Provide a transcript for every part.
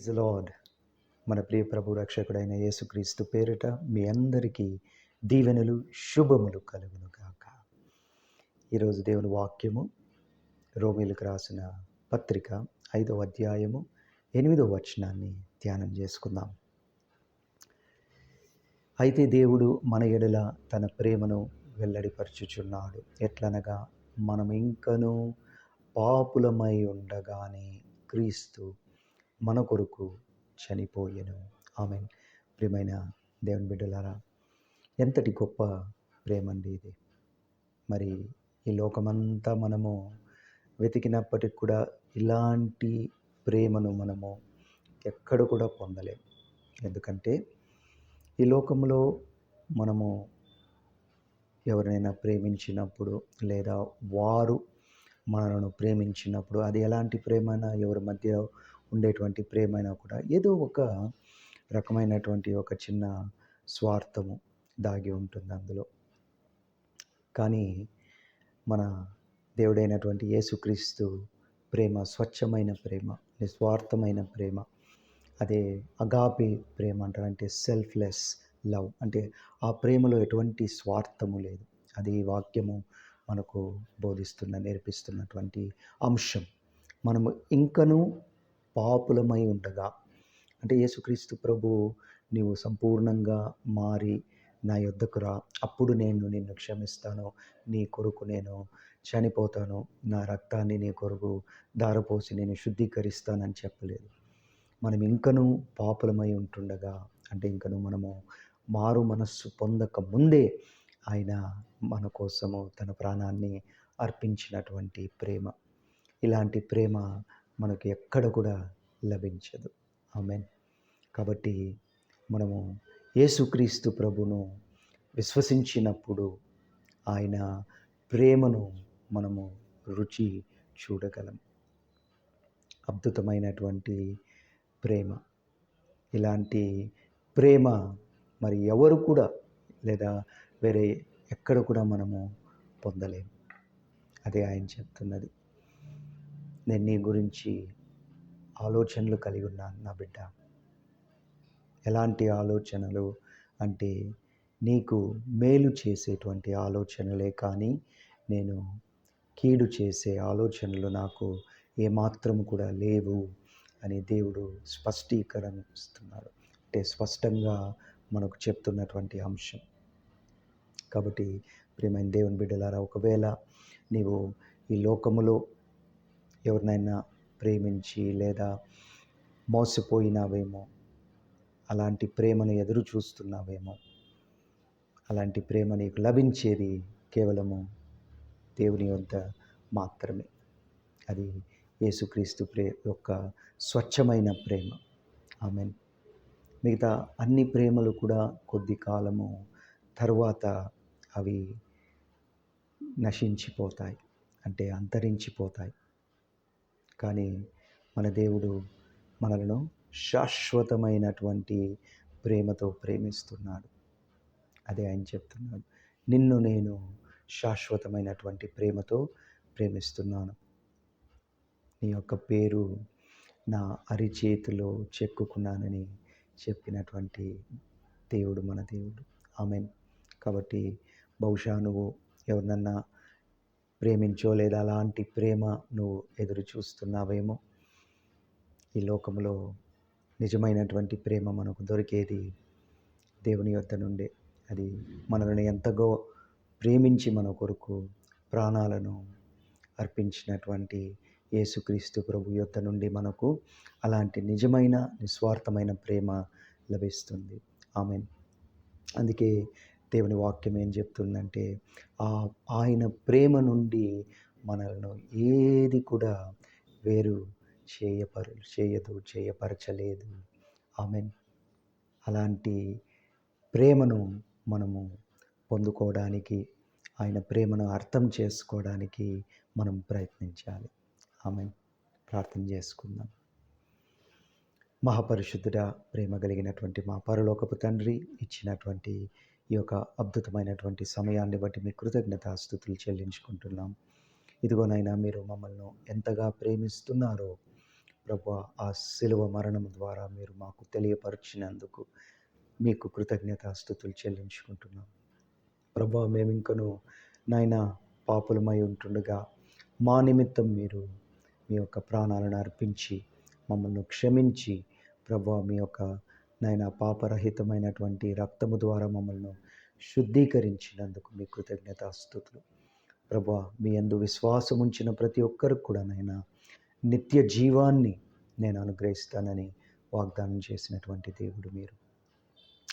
The lord. మన ప్రియ ప్రభు రక్షకుడైన యేసుక్రీస్తు పేరిట మీ అందరికీ దీవెనలు శుభములు కలుగును గాక. ఈరోజు దేవుని వాక్యము రోమీలకు రాసిన పత్రిక 5వ అధ్యాయము 8వ వచనాన్ని ధ్యానం చేసుకుందాం. అయితే దేవుడు మన ఎడల తన ప్రేమను వెల్లడిపరచుచున్నాడు. ఎట్లనగా మనం ఇంకనూ పాపులమై ఉండగానే క్రీస్తు మన కొరకు చనిపోయెను. ఆమేన్. ప్రియమైన దేవుని బిడ్డలారా, ఎంతటి గొప్ప ప్రేమ అండి ఇది. మరి ఈ లోకమంతా మనము వెతికినప్పటికి కూడా ఇలాంటి ప్రేమను మనము ఎక్కడ కూడా పొందలేము. ఎందుకంటే ఈ లోకంలో మనము ఎవరైనా ప్రేమించినప్పుడు లేదా వారు మనలను ప్రేమించినప్పుడు అది ఎలాంటి ప్రేమైనా, ఎవరి మధ్య ఉండేటువంటి ప్రేమైనా కూడా ఏదో ఒక రకమైనటువంటి ఒక చిన్న స్వార్థము దాగి ఉంటుంది అందులో. కానీ మన దేవుడైనటువంటి యేసుక్రీస్తు ప్రేమ స్వచ్ఛమైన ప్రేమ, నిస్వార్థమైన ప్రేమ. అదే అగాపే ప్రేమ అంటారు. అంటే సెల్ఫ్లెస్ లవ్. అంటే ఆ ప్రేమలో ఎటువంటి స్వార్థము లేదు. అది ఈ వాక్యము మనకు నేర్పిస్తున్నటువంటి అంశం. మనము ఇంకనూ పాపులమై ఉండగా, అంటే యేసుక్రీస్తు ప్రభు నీవు సంపూర్ణంగా మారి నా యొద్దకు రా, అప్పుడు నేను నిన్ను క్షమిస్తాను, నీ కొరకు నేను చనిపోతాను, నా రక్తాన్ని నీ కొరకు ధారపోసి నేను శుద్ధీకరిస్తానని చెప్పలేదు. మనం ఇంకనూ పాపులమై ఉంటుండగా, అంటే ఇంకనూ మనము మారు మనస్సు పొందక ముందే ఆయన మన కోసము తన ప్రాణాన్ని అర్పించినటువంటి ప్రేమ. ఇలాంటి ప్రేమ మనకు ఎక్కడ కూడా లభించదు. ఆమేన్. కాబట్టి మనము యేసుక్రీస్తు ప్రభును విశ్వసించినప్పుడు ఆయన ప్రేమను మనము రుచి చూడగలం. అద్భుతమైనటువంటి ప్రేమ. ఇలాంటి ప్రేమ మరి ఎవరు కూడా లేదా వేరే ఎక్కడ కూడా మనము పొందలేము. అదే ఆయన చెప్తున్నది. నేను నీ గురించి ఆలోచనలు కలిగి ఉన్నాను నా బిడ్డ. ఎలాంటి ఆలోచనలు అంటే నీకు మేలు చేసేటువంటి ఆలోచనలే కానీ నేను కీడు చేసే ఆలోచనలు నాకు ఏమాత్రం కూడా లేవు అని దేవుడు స్పష్టీకరణ ఇస్తున్నాడు. అంటే స్పష్టంగా మనకు చెప్తున్నటువంటి అంశం. కాబట్టి ప్రియమైన దేవుని బిడ్డలారా, ఒకవేళ నీవు ఈ లోకములో ఎవరినైనా ప్రేమించి లేదా మోసపోయినావేమో, అలాంటి ప్రేమను ఎదురు చూస్తున్నావేమో, అలాంటి ప్రేమ నీకు లభించేది కేవలము దేవుని వద్ద మాత్రమే. అది యేసుక్రీస్తు యొక్క స్వచ్ఛమైన ప్రేమ. ఆమేన్. మిగతా అన్ని ప్రేమలు కూడా కొద్ది కాలము తరువాత అవి నశించిపోతాయి, అంటే అంతరించిపోతాయి. కానీ మన దేవుడు మనలను శాశ్వతమైనటువంటి ప్రేమతో ప్రేమిస్తున్నాడు. అదే ఆయన చెప్తున్నాడు. నిన్ను నేను శాశ్వతమైనటువంటి ప్రేమతో ప్రేమిస్తున్నాను. నీ యొక్క పేరు నా అరిచేతిలో చెక్కుకున్నానని చెప్పినటువంటి దేవుడు మన దేవుడు. ఆమేన్. కాబట్టి బహుశా నువ్వు ఎవరినన్నా ప్రేమించో లేదా అలాంటి ప్రేమ నువ్వు ఎదురు చూస్తున్నావేమో. ఈ లోకంలో నిజమైనటువంటి ప్రేమ మనకు దొరికేది దేవుని యొద్ద నుండే. అది మనల్ని ఎంతగో ప్రేమించి మన కొరకు ప్రాణాలను అర్పించినటువంటి యేసుక్రీస్తు ప్రభు యొద్ద నుండి మనకు అలాంటి నిజమైన నిస్వార్థమైన ప్రేమ లభిస్తుంది. ఆమేన్. అందుకే దేవుని వాక్యం ఏం చెప్తుందంటే ఆయన ప్రేమ నుండి మనల్ని ఏది కూడా వేరు చేయపరచలేదు. ఆమేన్. అలాంటి ప్రేమను మనము పొందుకోవడానికి, ఆయన ప్రేమను అర్థం చేసుకోవడానికి మనం ప్రయత్నించాలి. ఆమేన్. ప్రార్థన చేసుకుందాం. మహాపరిశుద్ధుడా, ప్రేమ కలిగినటువంటి మా పరలోకపు తండ్రి, ఇచ్చినటువంటి ఈ యొక్క అద్భుతమైనటువంటి సమయాన్ని బట్టి మీ కృతజ్ఞతాస్తుతులు చెల్లించుకుంటున్నాం. ఇదిగోనైనా మీరు మమ్మల్ని ఎంతగా ప్రేమిస్తున్నారో ప్రభా ఆ శిలువ మరణం ద్వారా మీరు మాకు తెలియపరిచినందుకు మీకు కృతజ్ఞతాస్తుతులు చెల్లించుకుంటున్నాం. ప్రభా మేము ఇంకను నాయనా పాపులమై ఉంటుండగా మా నిమిత్తం మీరు మీ యొక్క ప్రాణాలను అర్పించి మమ్మల్ని క్షమించి ప్రభా మీ యొక్క నాయన పాపరహితమైనటువంటి రక్తము ద్వారా మమ్మల్ని శుద్ధీకరించినందుకు మీ కృతజ్ఞతాస్తుతులు. ప్రభా మీ యందు విశ్వాసం ఉంచిన ప్రతి ఒక్కరికి కూడా నాయన నిత్య జీవాన్ని నేను అనుగ్రహిస్తానని వాగ్దానం చేసినటువంటి దేవుడు మీరు.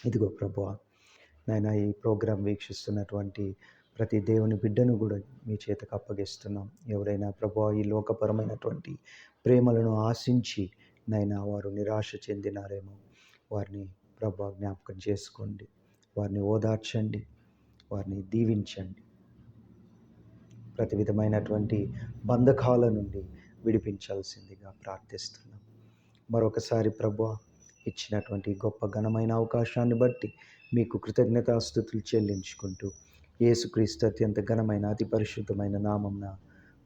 ఇదిగో ప్రభువా నాయన ఈ ప్రోగ్రాం వీక్షిస్తున్నటువంటి ప్రతి దేవుని బిడ్డను కూడా మీ చేతకు అప్పగిస్తున్నాం. ఎవరైనా ప్రభువా ఈ లోకపరమైనటువంటి ప్రేమలను ఆశించి నైనా వారు నిరాశ చెందినారేమో, వారిని ప్రభువా జ్ఞాపకం చేసుకోండి, వారిని ఓదార్చండి, వారిని దీవించండి. ప్రతి విధమైనటువంటి బంధకాల నుండి విడిపించాల్సిందిగా ప్రార్థిస్తున్నాం. మరొకసారి ప్రభువా ఇచ్చినటువంటి గొప్ప ఘనమైన అవకాశాన్ని బట్టి మీకు కృతజ్ఞతాస్తుతులు చెల్లించుకుంటూ యేసుక్రీస్తు అత్యంత ఘనమైన అతి పరిశుద్ధమైన నామంన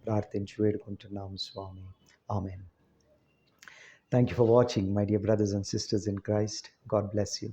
ప్రార్థించి వేడుకుంటున్నాము స్వామి. Amen. Thank you for watching, my dear brothers and sisters in Christ. God bless you.